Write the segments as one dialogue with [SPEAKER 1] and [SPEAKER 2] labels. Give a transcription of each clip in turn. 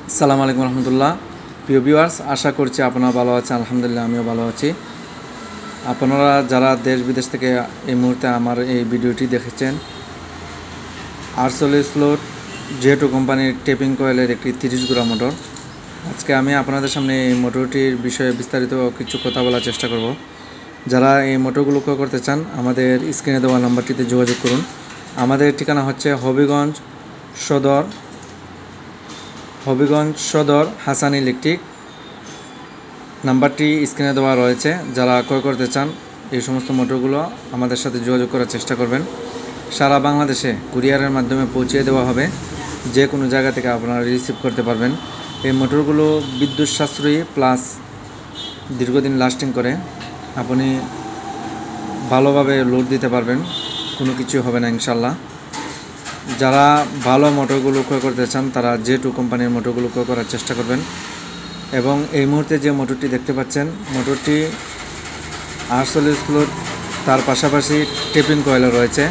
[SPEAKER 1] আসসালামু আলাইকুম রহমতুল্লাহ। প্রিয় ভিউয়ার্স, আশা করছি আপনারা ভালো আছেন। আলহামদুলিল্লাহ, আমিও ভালো আছি। আপনারা যারা দেশ বিদেশ থেকে এই মুহূর্তে আমার এই ভিডিওটি দেখেছেন, আরসোলিস ফ্লোট জে2 কোম্পানির টেপিং কয়েলের একটি 30 গুড়া মোটর। আজকে আমি আপনাদের সামনে এই মোটরটির বিষয়ে বিস্তারিত কিছু কথা বলার চেষ্টা করব। যারা এই মোটরগুলো ক্রয় করতে চান, আমাদের স্ক্রিনে দেওয়া নাম্বারটিতে যোগাযোগ করুন। আমাদের ঠিকানা হচ্ছে হবিগঞ্জ সদর হাসান ইলেকট্রিক। নাম্বারটি স্ক্রিনে দেওয়া রয়েছে। যারা ক্রয় করতে চান এই সমস্ত মোটরগুলো আমাদের সাথে যোগাযোগ করার চেষ্টা করবেন। সারা বাংলাদেশে কুরিয়ারের মাধ্যমে পৌঁছিয়ে দেওয়া হবে। যে কোনো জায়গা থেকে আপনারা রিসিভ করতে পারবেন। এই মোটরগুলো বিদ্যুৎ সাশ্রয়ী প্লাস দীর্ঘদিন লাস্টিং করে। আপনি ভালোভাবে লোড দিতে পারবেন, কোনো কিছু হবে না ইনশাল্লাহ। যারা ভালো মোটরগুলো ক্রয় করতে চান তারা জে2 কোম্পানির মোটরগুলো ক্রয় করার চেষ্টা করবেন। এবং এই মুহূর্তে যে মোটরটি দেখতে পাচ্ছেন, মোটরটি আরসোলিস ফ্লোট, তার পাশাপাশি টেপিং কয়েলও রয়েছে।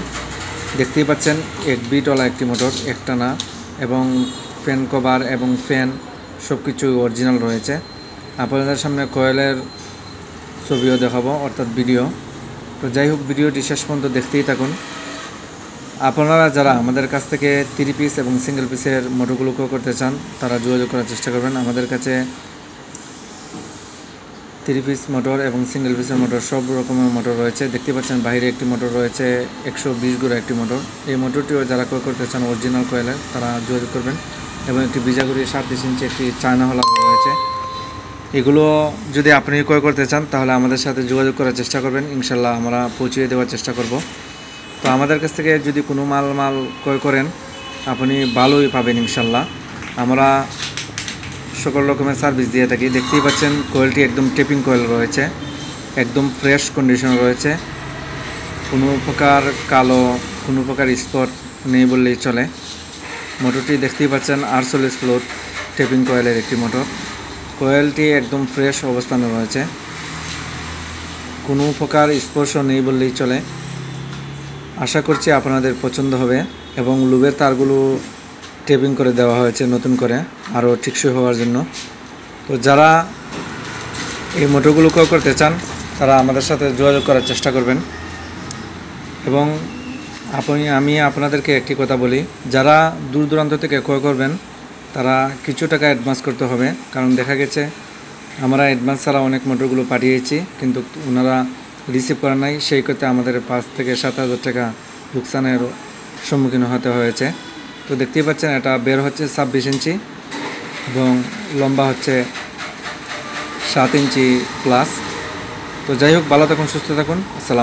[SPEAKER 1] দেখতেই পাচ্ছেন 1 বিটওয়ালা একটি মোটর, একটানা, এবং ফ্যান কভার এবং ফ্যান সব কিছু অরিজিনাল রয়েছে। আপনাদের সামনে কয়েলের ছবিও দেখাবো, অর্থাৎ ভিডিও। তো যাই হোক, ভিডিওটি শেষ পর্যন্ত দেখতেই থাকুন। আপনারা যারা আমাদের কাছ থেকে 3 পিস এবং সিঙ্গেল পিসের মোটরগুলো ক্রয় করতে চান তারা যোগাযোগ করার চেষ্টা করবেন। আমাদের কাছে 3 পিস মোটর এবং সিঙ্গেল পিসের মোটর সব রকমের মোটর রয়েছে। দেখতে পাচ্ছেন বাইরে একটি মোটর রয়েছে, 120 গুড়া একটি মোটর। এই মোটরটিও যারা ক্রয় করতে চান অরিজিনাল কয়েলের, তারা যোগাযোগ করবেন। এবং একটি বিজাগুড়ি 37 ইঞ্চি একটি চায়না হলা রয়েছে। এগুলো যদি আপনি ক্রয় করতে চান তাহলে আমাদের সাথে যোগাযোগ করার চেষ্টা করবেন। ইনশাল্লাহ আমরা পৌঁছিয়ে দেওয়ার চেষ্টা করব। তো আমাদের কাছ থেকে যদি কোনো মাল ক্রয় করেন আপনি ভালোই পাবেন ইনশাল্লাহ। আমরা সকল রকমের সার্ভিস দিয়ে থাকি। দেখতেই পাচ্ছেন কয়েলটি একদম টেপিং কয়েল রয়েছে, একদম ফ্রেশ কন্ডিশন রয়েছে। কোনো প্রকার কালো, কোনো প্রকার স্পট নেই বললেই চলে। মোটরটি দেখতেই পাচ্ছেন আরসোলিস ফ্লোট টেপিং কয়েলের একটি মোটর। কয়েলটি একদম ফ্রেশ অবস্থানে রয়েছে, কোনো প্রকার স্পর্শ নেই বললেই চলে। আশা করছি আপনাদের পছন্দ হবে। এবং লুবের তারগুলো টেপিং করে দেওয়া হয়েছে নতুন করে, আরও টেকসই হওয়ার জন্য। তো যারা এই মোটরগুলো ক্রয় করতে চান তারা আমাদের সাথে যোগাযোগ করার চেষ্টা করবেন। এবং আমি আপনাদেরকে একটি কথা বলি, যারা দূর দূরান্ত থেকে ক্রয় করবেন তারা কিছু টাকা অ্যাডভান্স করতে হবে। কারণ দেখা গেছে আমরা অ্যাডভান্স ছাড়া অনেক মোটরগুলো পাঠিয়েছি, কিন্তু ওনারা রিসিভ করেন নাই। সেই ক্ষেত্রে আমাদের 5 থেকে 7,000 টাকা লোকসানের সম্মুখীন হতে হয়েছে। তো দেখতেই পাচ্ছেন এটা বের হচ্ছে 26 ইঞ্চি এবং লম্বা হচ্ছে 7 ইঞ্চি প্লাস। তো যাই হোক, ভালো থাকুন, সুস্থ থাকুন। আসসালাম।